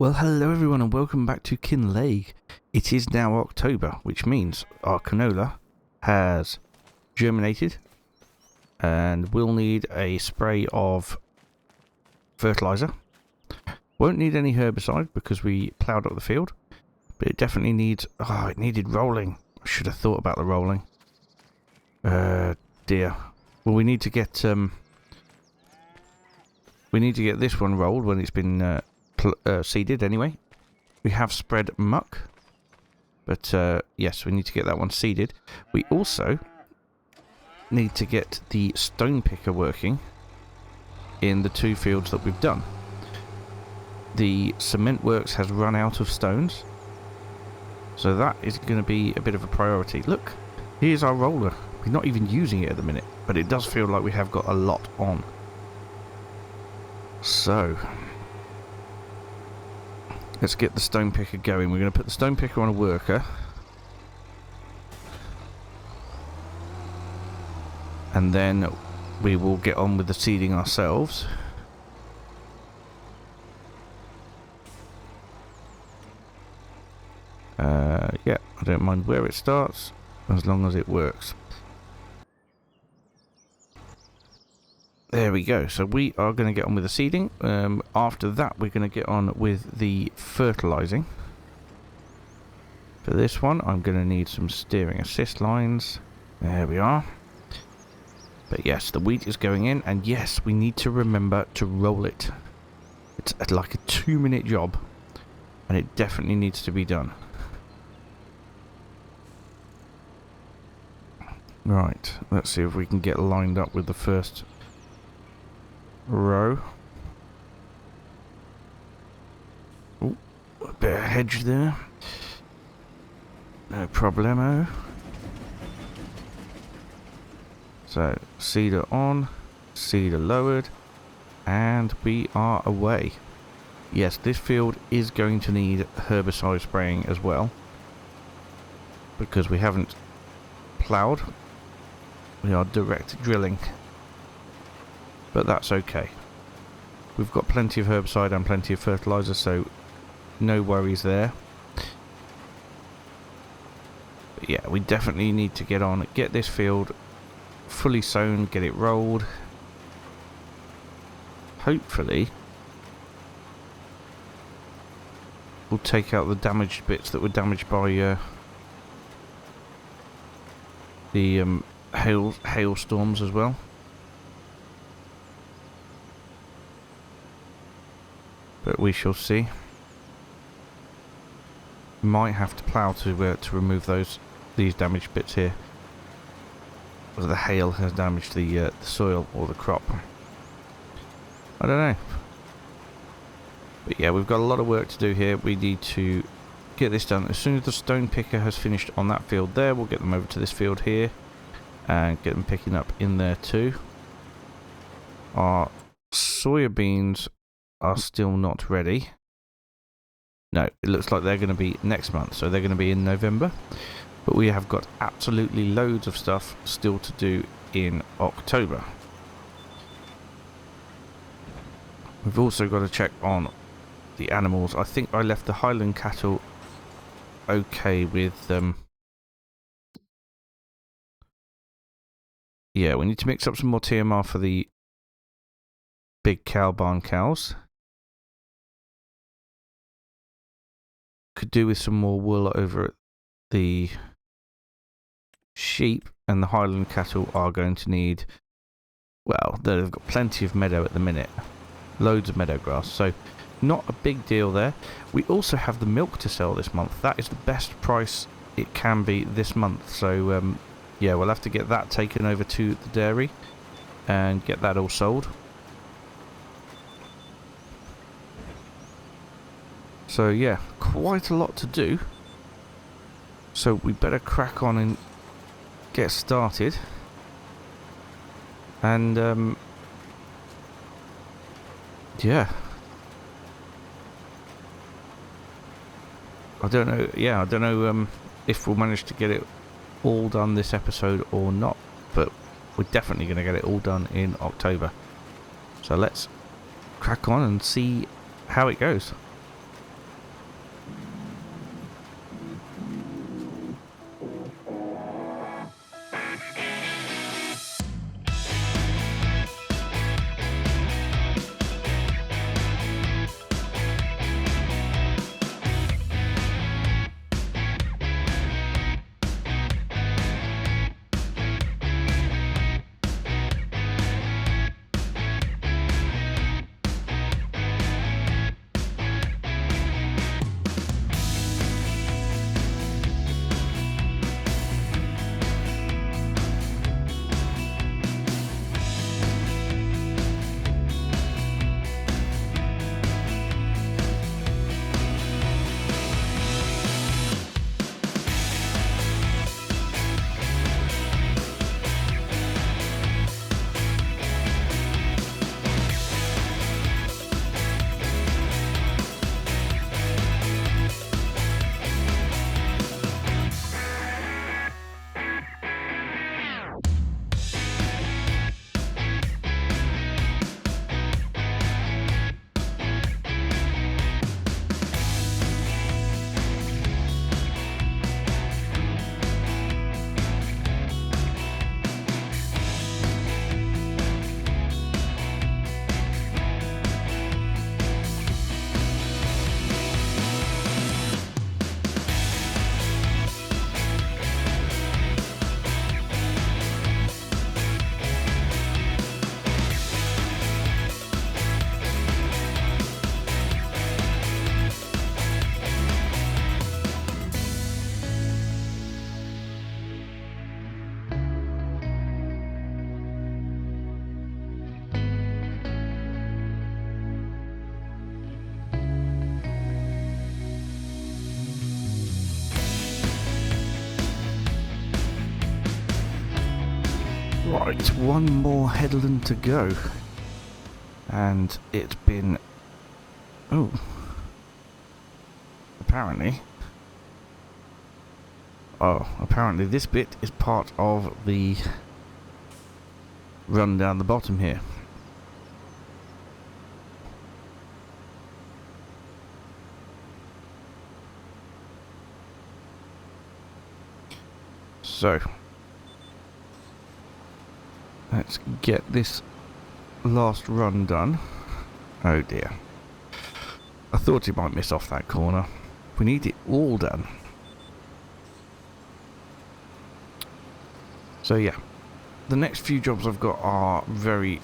Well, hello everyone and welcome back to Kinlaig. It is now October, which means our canola has germinated and will need a spray of fertilizer. Won't need any herbicide because we ploughed up the field, but it definitely needs... Oh, it needed rolling. I should have thought about the rolling. Dear. Well, we need to get this one rolled when it's been seeded anyway. We have spread muck, but yes, we need to get that one seeded. We also need to get the stone picker working in the two fields that we've done. The cement works has run out of stones, so that is going to be a bit of a priority. Look, here's our roller. We're not even using it at the minute, but it does feel like we have got a lot on. So let's get the stone picker going. We're going to put the stone picker on a worker. And then we will get on with the seeding ourselves. Yeah, I don't mind where it starts, as long as it works. There we go. So we are going to get on with the seeding. After that, we're going to get on with the fertilizing. For this one, I'm going to need some steering assist lines. There we are. But yes, the wheat is going in, and yes, we need to remember to roll it. It's like a 2-minute job, and it definitely needs to be done. Right, let's see if we can get lined up with the first row. Oh, a bit of hedge there. No problemo. So, seeder on, seeder lowered, and we are away. Yes, this field is going to need herbicide spraying as well, because we haven't ploughed. We are direct drilling. But that's okay. We've got plenty of herbicide and plenty of fertilizer, so no worries there. But yeah, we definitely need to get on, get this field fully sown, get it rolled. Hopefully we'll take out the damaged bits that were damaged by the hailstorms as well. But we shall see. Might have to plough to remove these damaged bits here. The hail has damaged the soil or the crop. I don't know. But yeah, we've got a lot of work to do here. We need to get this done. As soon as the stone picker has finished on that field there, we'll get them over to this field here and get them picking up in there too. Our soybeans are still not ready. No, it looks like they're going to be next month, so they're going to be in November. But we have got absolutely loads of stuff still to do in October. We've also got to check on the animals. I think I left the Highland cattle okay with yeah, we need to mix up some more TMR for the big cow barn cows. Could do with some more wool over at the sheep, and the Highland cattle are going to need, well, they've got plenty of meadow at the minute, loads of meadow grass, so not a big deal there. We also have the milk to sell this month. That is the best price it can be this month, so yeah, we'll have to get that taken over to the dairy and get that all sold. So yeah, quite a lot to do. So we better crack on and get started. And yeah. I don't know. Yeah, I don't know if we'll manage to get it all done this episode or not, but we're definitely going to get it all done in October. So let's crack on and see how it goes. Right, one more headland to go. And it's been... Oh. Apparently... Oh, apparently this bit is part of the run down the bottom here. So, let's get this last run done. Oh dear. I thought he might miss off that corner. We need it all done. So yeah, the next few jobs I've got are very,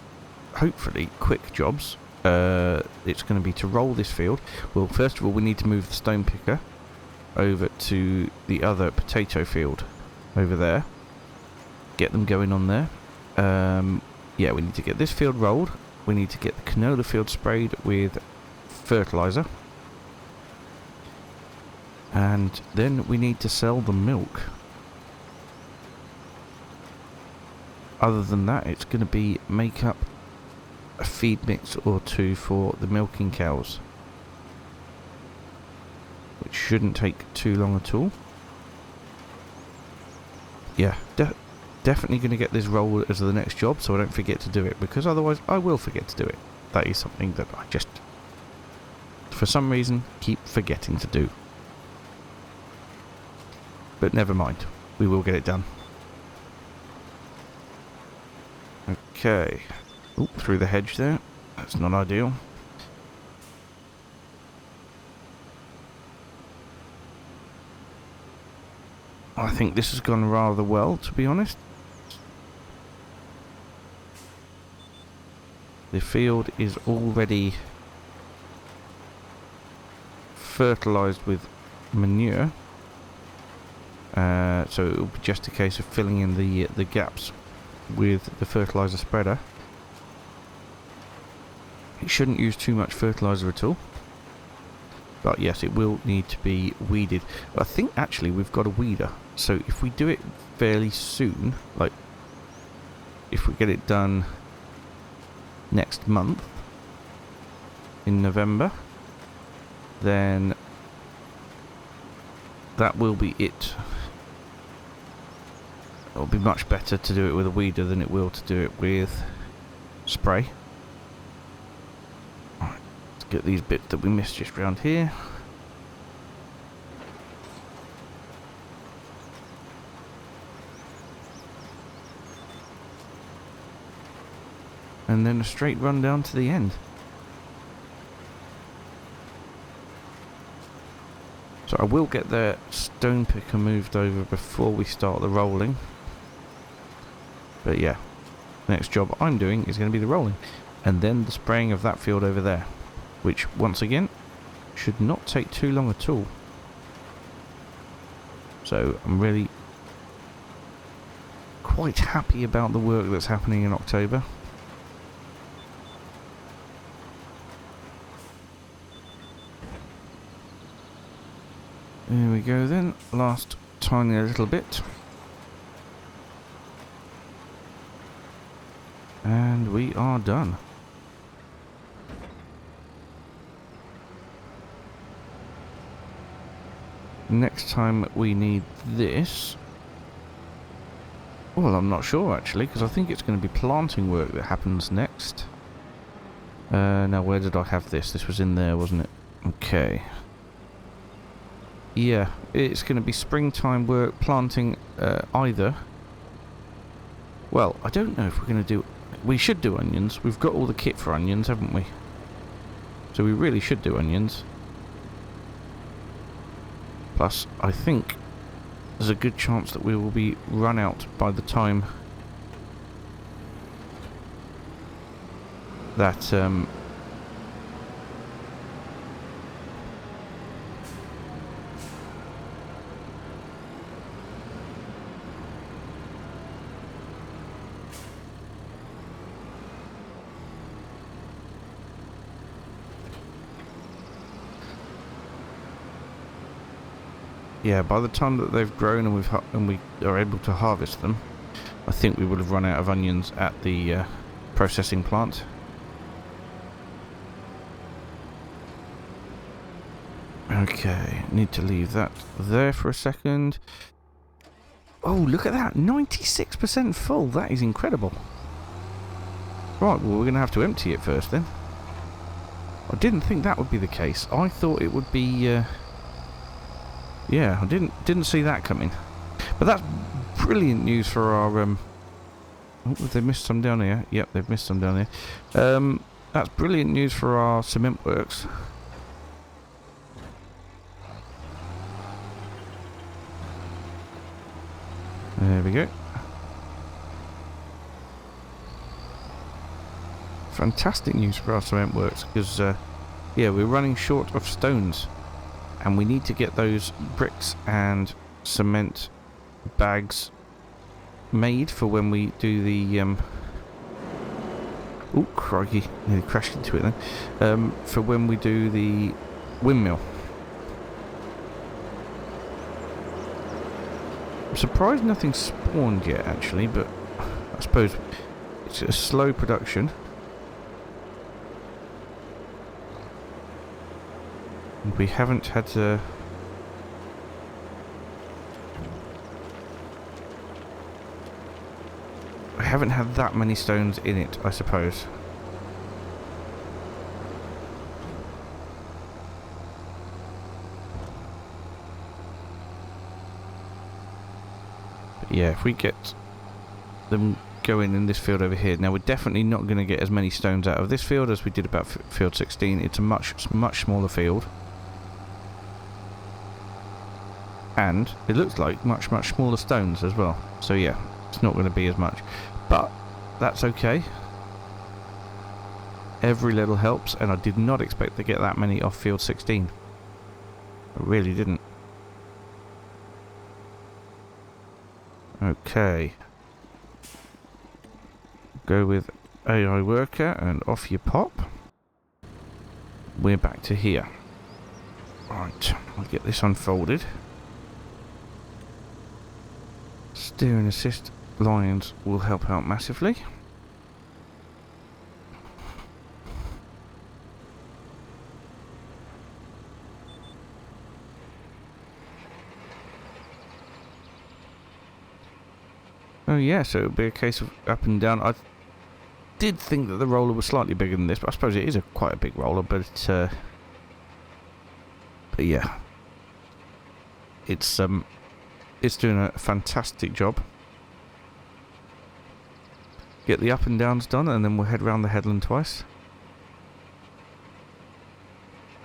hopefully, quick jobs. It's going to be to roll this field. Well, first of all, we need to move the stone picker over to the other potato field over there. Get them going on there. Yeah, we need to get this field rolled. We need to get the canola field sprayed with fertilizer. And then we need to sell the milk. Other than that, it's going to be make up a feed mix or two for the milking cows, which shouldn't take too long at all. Yeah, definitely going to get this rolled as the next job, so I don't forget to do it, because otherwise I will forget to do it. That is something that I just, for some reason, keep forgetting to do. But never mind, we will get it done. Okay. Oop, through the hedge there. That's not ideal. I think this has gone rather well, to be honest. The field is already fertilised with manure. So it will be just a case of filling in the gaps with the fertiliser spreader. It shouldn't use too much fertiliser at all, but yes, it will need to be weeded. I think actually we've got a weeder, so if we do it fairly soon, like if we get it done next month in November, then that will be it. It'll be much better to do it with a weeder than it will to do it with spray. Alright, let's get these bits that we missed just round here. And then a straight run down to the end. So I will get the stone picker moved over before we start the rolling. But yeah, next job I'm doing is going to be the rolling, and then the spraying of that field over there, which once again should not take too long at all. So I'm really quite happy about the work that's happening in October. There we go then, last tiny little bit. And we are done. Next time we need this. Well, I'm not sure actually, because I think it's going to be planting work that happens next. Now where did I have this? This was in there, wasn't it? Okay. Yeah, it's going to be springtime work, planting either. Well, I don't know if we're going to do... We should do onions. We've got all the kit for onions, haven't we? So we really should do onions. Plus, I think there's a good chance that we will be run out by the time that... yeah, by the time that they've grown and we are able to harvest them, I think we would have run out of onions at the processing plant. Okay, need to leave that there for a second. Oh, look at that, 96% full. That is incredible. Right, well, we're going to have to empty it first then. I didn't think that would be the case. I thought it would be... yeah, I didn't see that coming. But that's brilliant news for our... oh, they've missed some down here. Yep, they've missed some down here. That's brilliant news for our cement works. There we go. Fantastic news for our cement works, because yeah, we're running short of stones and we need to get those bricks and cement bags made for when we do the oh crikey, nearly crashed into it then. For when we do the windmill. I'm surprised nothing's spawned yet actually, but I suppose it's a slow production. We haven't had to... I haven't had that many stones in it, I suppose. But yeah, if we get them going in this field over here... Now, we're definitely not going to get as many stones out of this field as we did about field 16. It's a much smaller field. And it looks like much smaller stones as well. So yeah, it's not going to be as much. But that's okay. Every little helps, and I did not expect to get that many off field 16. I really didn't. Okay. Go with AI worker and off you pop. We're back to here. Right, I'll get this unfolded. Steering assist lines will help out massively. Oh yeah, so it'll be a case of up and down. I did think that the roller was slightly bigger than this, but I suppose it is quite a big roller, but yeah. It's doing a fantastic job. Get the up and downs done, and then we'll head round the headland twice.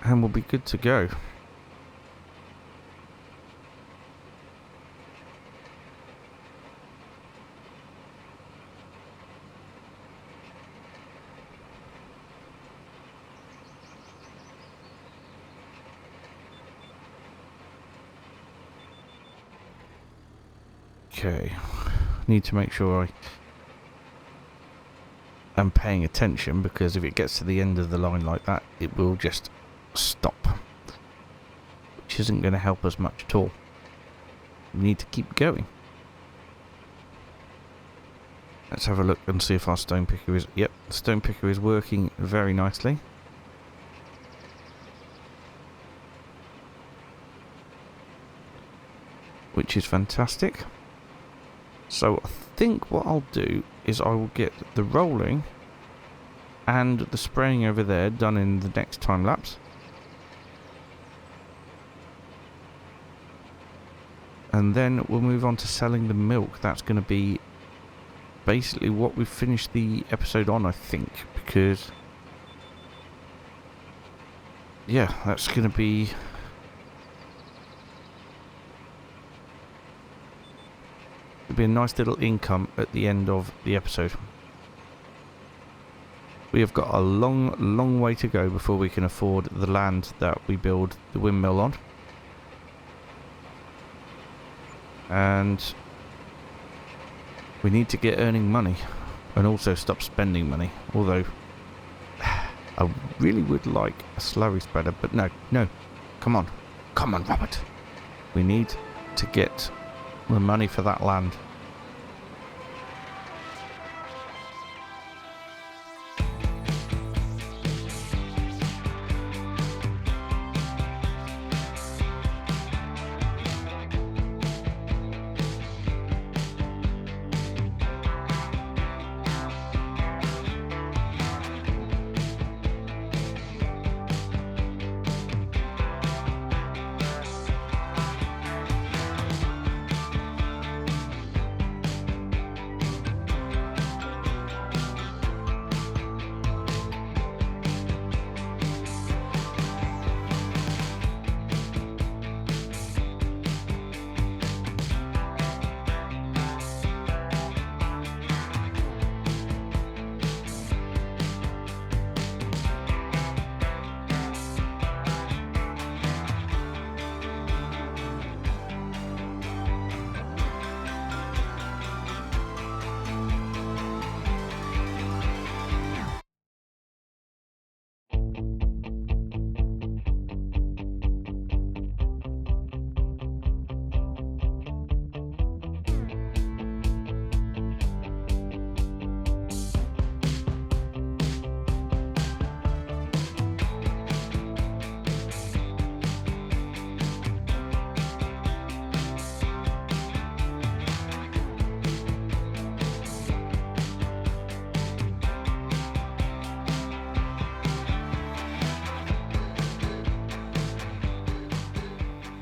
And we'll be good to go. Okay, need to make sure I'm paying attention, because if it gets to the end of the line like that, it will just stop, which isn't going to help us much at all. We need to keep going. Let's have a look and see if our stone picker is... Yep, the stone picker is working very nicely. Which is fantastic. So I think what I'll do is I will get the rolling and the spraying over there done in the next time lapse. And then we'll move on to selling the milk. That's going to be basically what we've finished the episode on, I think, because yeah, that's going to be... It'll be a nice little income at the end of the episode. We have got a long way to go before we can afford the land that we build the windmill on. And we need to get earning money and also stop spending money. Although I really would like a slurry spreader, but no, come on, Robert. We need to get the money for that land.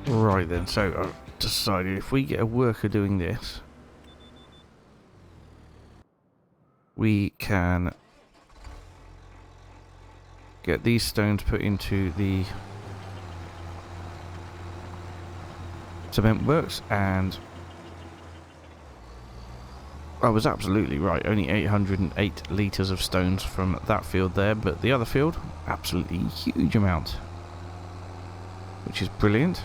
Right then, so I've decided if we get a worker doing this, we can get these stones put into the cement works, and I was absolutely right, only 808 litres of stones from that field there, but the other field, absolutely huge amount, which is brilliant.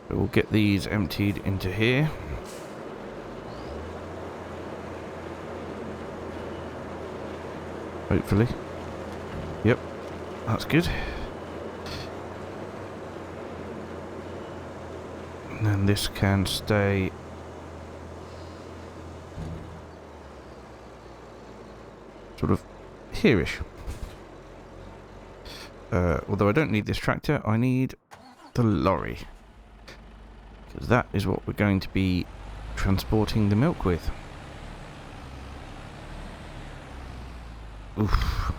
We'll get these emptied into here. Hopefully. Yep, that's good. And then this can stay sort of here-ish. Although I don't need this tractor, I need the lorry. Because that is what we're going to be transporting the milk with. Oof.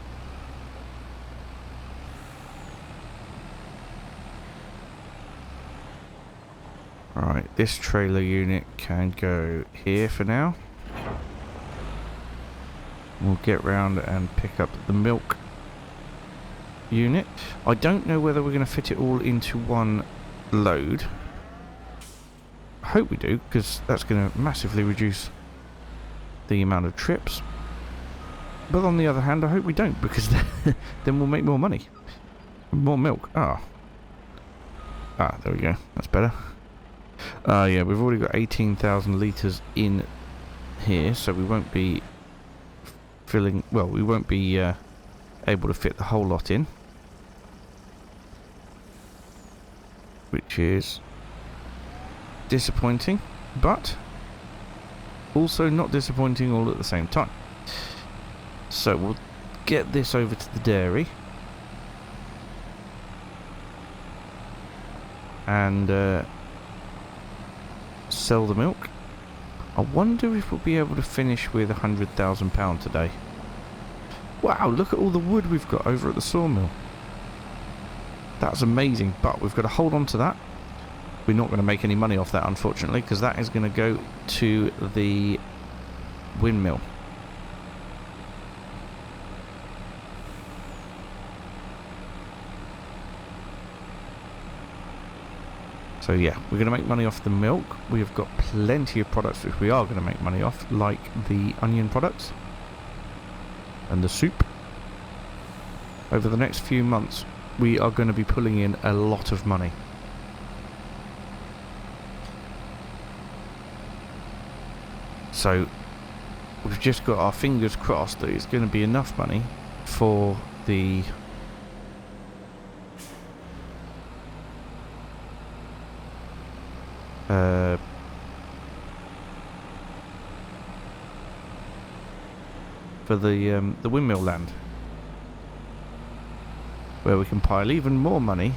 Right, this trailer unit can go here for now. We'll get round and pick up the milk unit. I don't know whether we're going to fit it all into one load. I hope we do, because that's going to massively reduce the amount of trips. But on the other hand, I hope we don't, because then we'll make more money. More milk. Ah, there we go. That's better. Yeah, we've already got 18,000 litres in here, so we won't be filling... Well, we won't be able to fit the whole lot in. Which is disappointing, but also not disappointing all at the same time. So we'll get this over to the dairy and sell the milk. I wonder if we'll be able to finish with £100,000 today. Wow, look at all the wood we've got over at the sawmill. That's amazing, but we've got to hold on to that. We're not going to make any money off that, unfortunately, because that is going to go to the windmill. So yeah, we're going to make money off the milk. We have got plenty of products which we are going to make money off, like the onion products and the soup. Over the next few months, we are going to be pulling in a lot of money. So we've just got our fingers crossed that it's going to be enough money for the windmill land, where we can pile even more money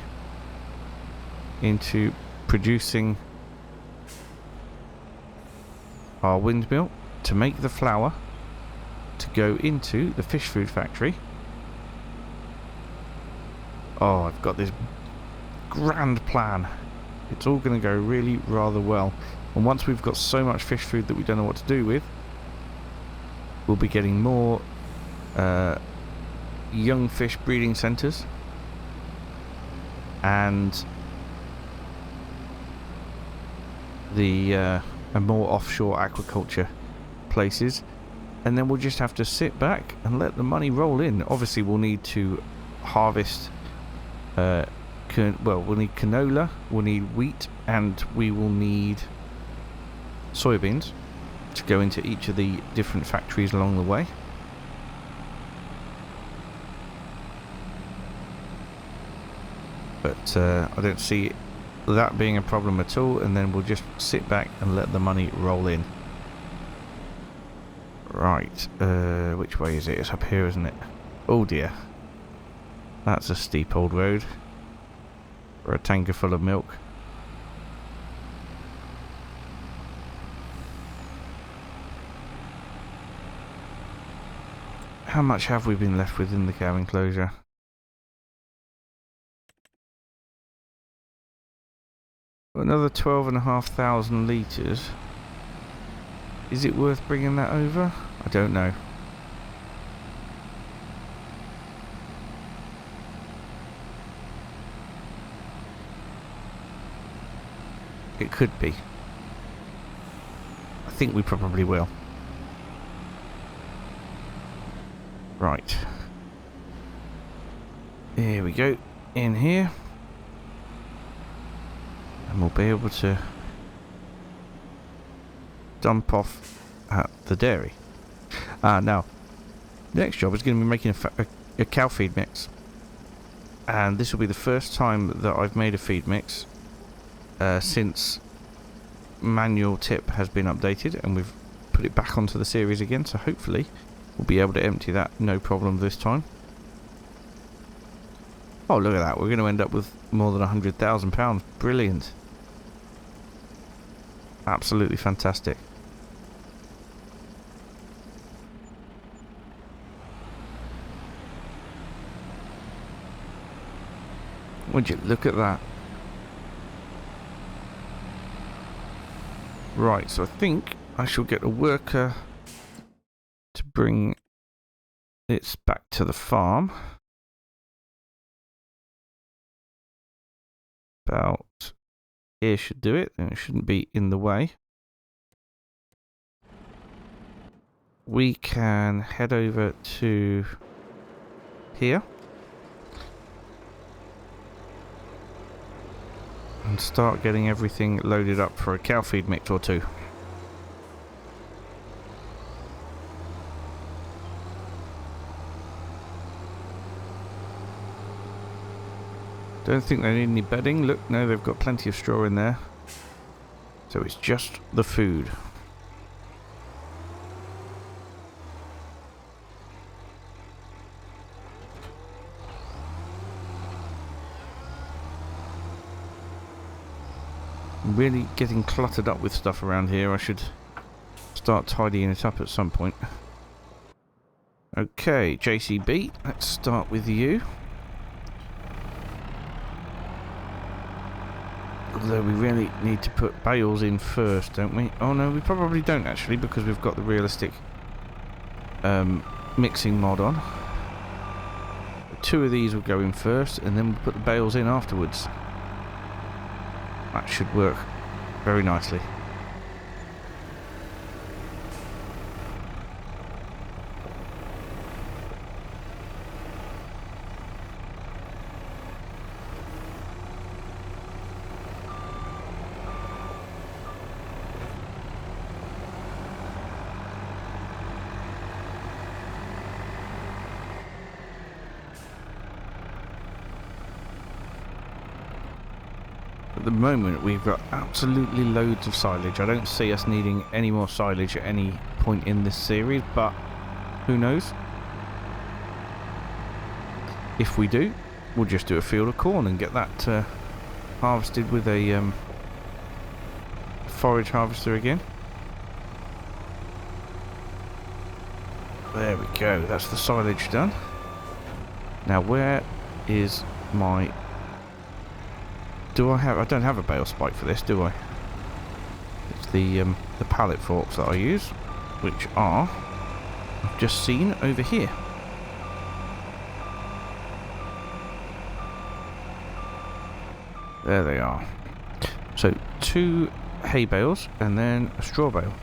into producing our windmill to make the flour to go into the fish food factory. Oh, I've got this grand plan. It's all going to go really rather well. And once we've got so much fish food that we don't know what to do with, we'll be getting more young fish breeding centres and more offshore aquaculture places, and then we'll just have to sit back and let the money roll in. Obviously we'll need to harvest we'll need canola, we'll need wheat, and we will need soybeans to go into each of the different factories along the way. But I don't see that being a problem at all, and then we'll just sit back and let the money roll in. Right, which way is it? It's up here, isn't it? Oh dear. That's a steep old road for a tanker full of milk. How much have we been left with in the cow enclosure? Another 12,500 litres. Is it worth bringing that over? I don't know. It could be. I think we probably will. Right. Here we go. In here. And we'll be able to dump off at the dairy. Now, the next job is going to be making a cow feed mix. And this will be the first time that I've made a feed mix since manual tip has been updated, and we've put it back onto the series again, so hopefully we'll be able to empty that no problem this time. Oh, look at that, we're going to end up with more than £100,000. Brilliant. Absolutely fantastic. Would you look at that? Right, so I think I shall get a worker to bring it back to the farm. About here should do it, and it shouldn't be in the way. We can head over to here and start getting everything loaded up for a cow feed mix or two. Don't think they need any bedding. Look, no, they've got plenty of straw in there. So it's just the food. I'm really getting cluttered up with stuff around here. I should start tidying it up at some point. Okay, JCB, let's start with you. Although we really need to put bales in first, don't we? Oh no, we probably don't actually, because we've got the realistic mixing mod on. 2 of these will go in first, and then we'll put the bales in afterwards. That should work very nicely. At the moment we've got absolutely loads of silage. I don't see us needing any more silage at any point in this series, but who knows? If we do, we'll just do a field of corn and get that harvested with a forage harvester again. There we go, that's the silage done. Now where is my... I don't have a bale spike for this, do I? It's the pallet forks that I use, which are, I've just seen over here. There they are. So 2 hay bales and then a straw bale.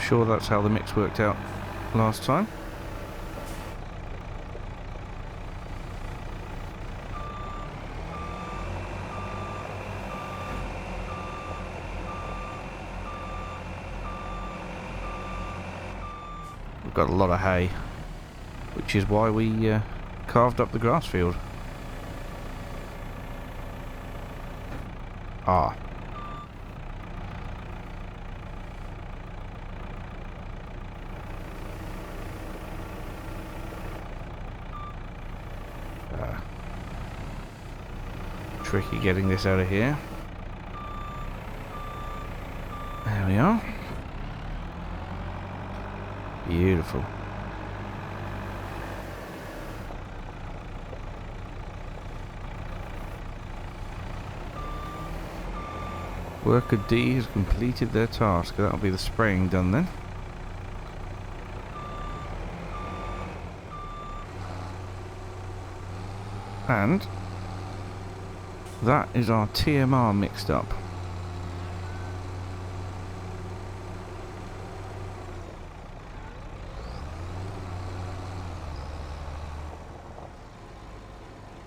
Sure, that's how the mix worked out last time. We've got a lot of hay, which is why we carved up the grass field. Ah. tricky getting this out of here. There we are. Beautiful. Worker D has completed their task. That'll be the spraying done then. And that is our TMR mixed up.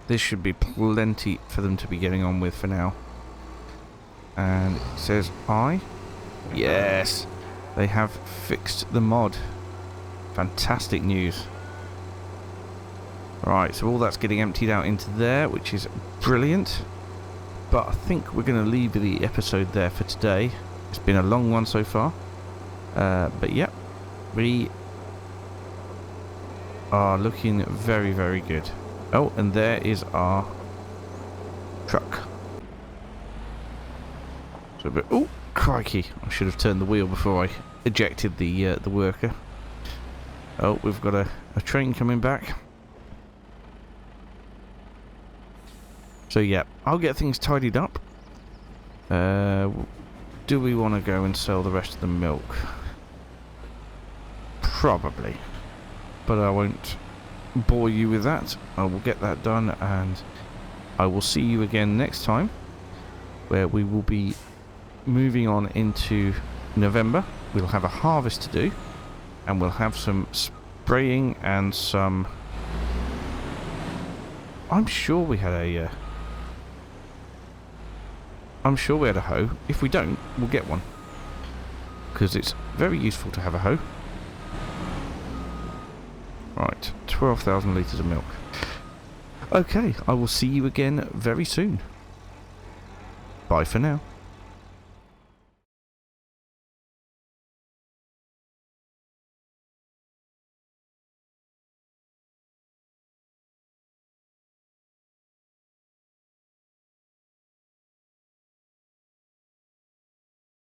This should be plenty for them to be getting on with for now. And it says yes, they have fixed the mod. Fantastic news. Right, so all that's getting emptied out into there, which is brilliant. But I think we're going to leave the episode there for today. It's been a long one so far. But yeah, we are looking very, very good. Oh, and there is our truck. So, oh, crikey! I should have turned the wheel before I ejected the worker. Oh, we've got a train coming back. So yeah, I'll get things tidied up. Do we want to go and sell the rest of the milk? Probably, but I won't bore you with that. I will get that done, and I will see you again next time, where we will be moving on into November. We'll have a harvest to do, and we'll have some spraying and some... I'm sure we had a hoe. If we don't, we'll get one, because it's very useful to have a hoe. Right, 12,000 litres of milk. Okay, I will see you again very soon. Bye for now.